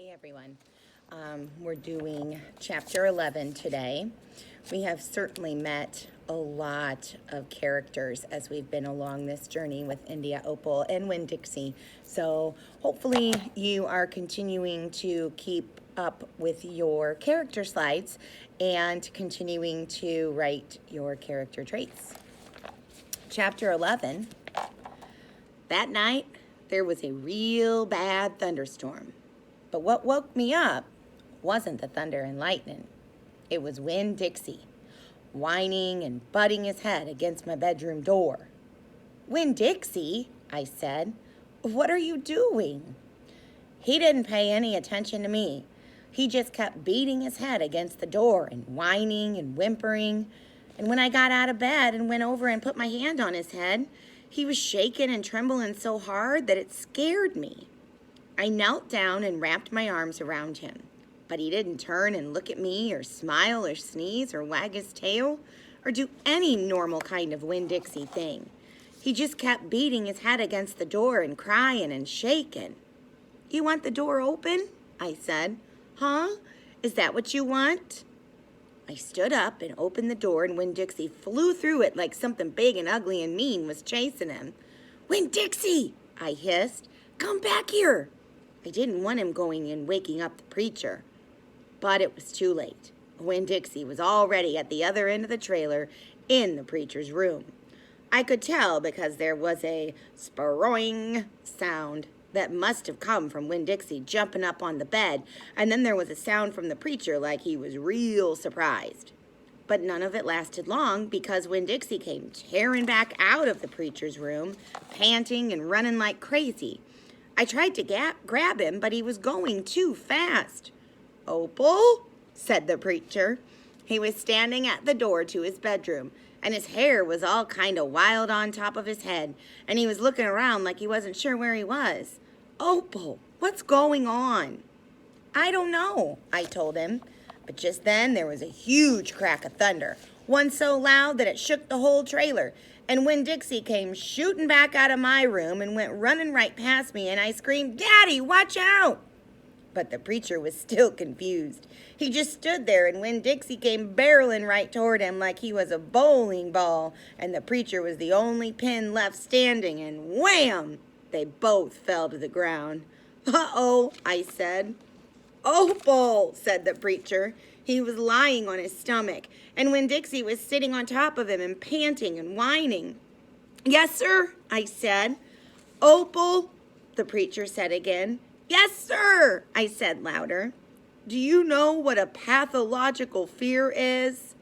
Hey everyone. We're doing chapter 11 today. We have certainly met a lot of characters as we've been along this journey with India, Opal, and Winn Dixie. So hopefully you are continuing to keep up with your character slides and continuing to write your character traits. Chapter 11. That night, there was a real bad thunderstorm. But what woke me up wasn't the thunder and lightning. It was Winn Dixie, whining and butting his head against my bedroom door. "Winn Dixie," I said, "what are you doing?" He didn't pay any attention to me. He just kept beating his head against the door and whining and whimpering. And when I got out of bed and went over and put my hand on his head, he was shaking and trembling so hard that it scared me. I knelt down and wrapped my arms around him, but he didn't turn and look at me or smile or sneeze or wag his tail or do any normal kind of Winn Dixie thing. He just kept beating his head against the door and crying and shaking. "You want the door open?" I said. "Huh? Is that what you want?" I stood up and opened the door, and Winn Dixie flew through it like something big and ugly and mean was chasing him. "Winn Dixie!" I hissed. "Come back here!" I didn't want him going and waking up the preacher. But it was too late. Winn Dixie was already at the other end of the trailer in the preacher's room. I could tell because there was a sparroing sound that must have come from Winn Dixie jumping up on the bed, and then there was a sound from the preacher like he was real surprised. But none of it lasted long because Winn Dixie came tearing back out of the preacher's room, panting and running like crazy. I tried to grab him, but he was going too fast. "Opal," said the preacher. He was standing at the door to his bedroom, and his hair was all kind of wild on top of his head, and he was looking around like he wasn't sure where he was. "Opal, what's going on?" "I don't know," I told him. But just then there was a huge crack of thunder, one so loud that it shook the whole trailer, and Winn Dixie came shooting back out of my room and went running right past me, and I screamed, "Daddy, watch out!" But the preacher was still confused. He just stood there, and Winn Dixie came barreling right toward him like he was a bowling ball, and the preacher was the only pin left standing, and wham! They both fell to the ground. "Uh-oh," I said. "Opal," said the preacher. He was lying on his stomach, and Winn Dixie was sitting on top of him and panting and whining. "Yes, sir," I said. "Opal," the preacher said again. "Yes, sir," I said louder. "Do you know what a pathological fear is?"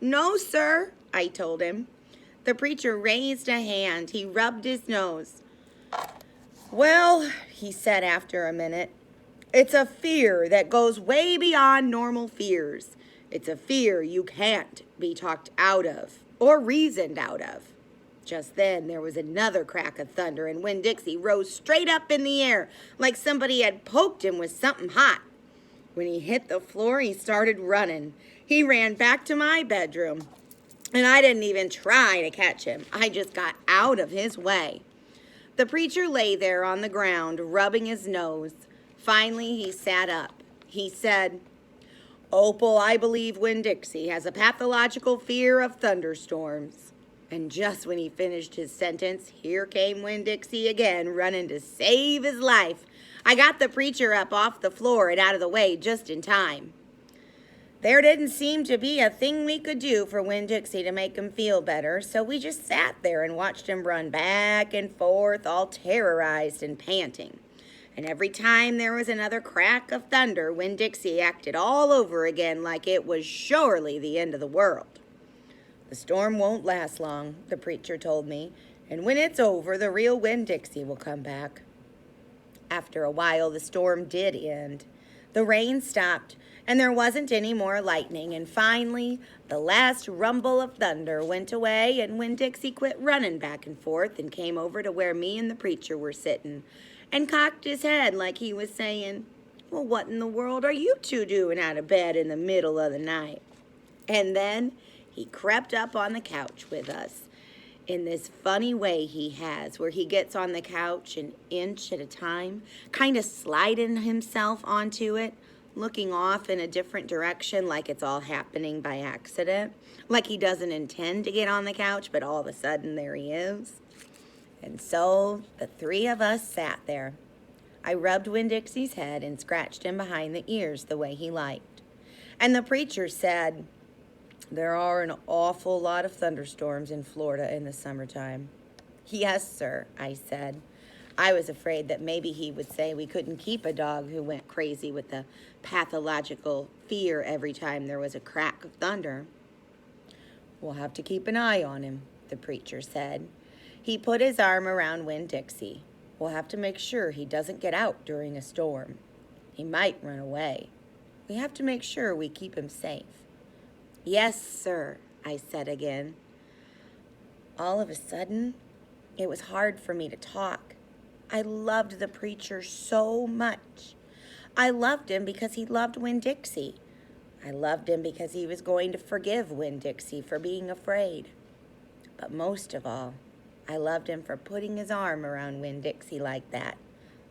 "No, sir," I told him. The preacher raised a hand. He rubbed his nose. "Well," he said after a minute, "it's a fear that goes way beyond normal fears. It's a fear you can't be talked out of or reasoned out of." Just then, there was another crack of thunder, and Winn Dixie rose straight up in the air like somebody had poked him with something hot. When he hit the floor, he started running. He ran back to my bedroom, and I didn't even try to catch him. I just got out of his way. The preacher lay there on the ground, rubbing his nose. Finally, he sat up. He said, "Opal, I believe Winn Dixie has a pathological fear of thunderstorms." And just when he finished his sentence, here came Winn Dixie again, running to save his life. I got the preacher up off the floor and out of the way just in time. There didn't seem to be a thing we could do for Winn Dixie to make him feel better, so we just sat there and watched him run back and forth, all terrorized and panting. And every time there was another crack of thunder, Winn Dixie acted all over again like it was surely the end of the world. "The storm won't last long," the preacher told me, "and when it's over, the real Winn Dixie will come back." After a while, the storm did end. The rain stopped, and there wasn't any more lightning, and finally, the last rumble of thunder went away, and Winn Dixie quit running back and forth and came over to where me and the preacher were sitting, and cocked his head like he was saying, "Well, what in the world are you two doing out of bed in the middle of the night?" And then he crept up on the couch with us. in this funny way he has where he gets on the couch an inch at a time, kind of sliding himself onto it, looking off in a different direction like it's all happening by accident, like he doesn't intend to get on the couch, but all of a sudden there he is. And so the three of us sat there. I rubbed Winn Dixie's head and scratched him behind the ears the way he liked. And the preacher said, "There are an awful lot of thunderstorms in Florida in the summertime." "Yes, sir," I said. I was afraid that maybe he would say we couldn't keep a dog who went crazy with a pathological fear every time there was a crack of thunder. "We'll have to keep an eye on him," the preacher said. He put his arm around Winn Dixie. "We'll have to make sure he doesn't get out during a storm. He might run away. We have to make sure we keep him safe." "Yes, sir," I said again. All of a sudden, it was hard for me to talk. I loved the preacher so much. I loved him because he loved Winn Dixie. I loved him because he was going to forgive Winn Dixie for being afraid. But most of all, I loved him for putting his arm around Winn Dixie like that,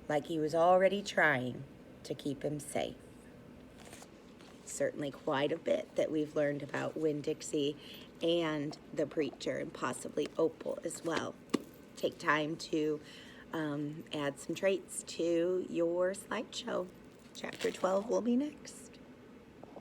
like he was already trying to keep him safe. Certainly quite a bit that we've learned about Winn Dixie and the preacher, and possibly Opal as well. Take time to add some traits to your slideshow. Chapter 12 will be next.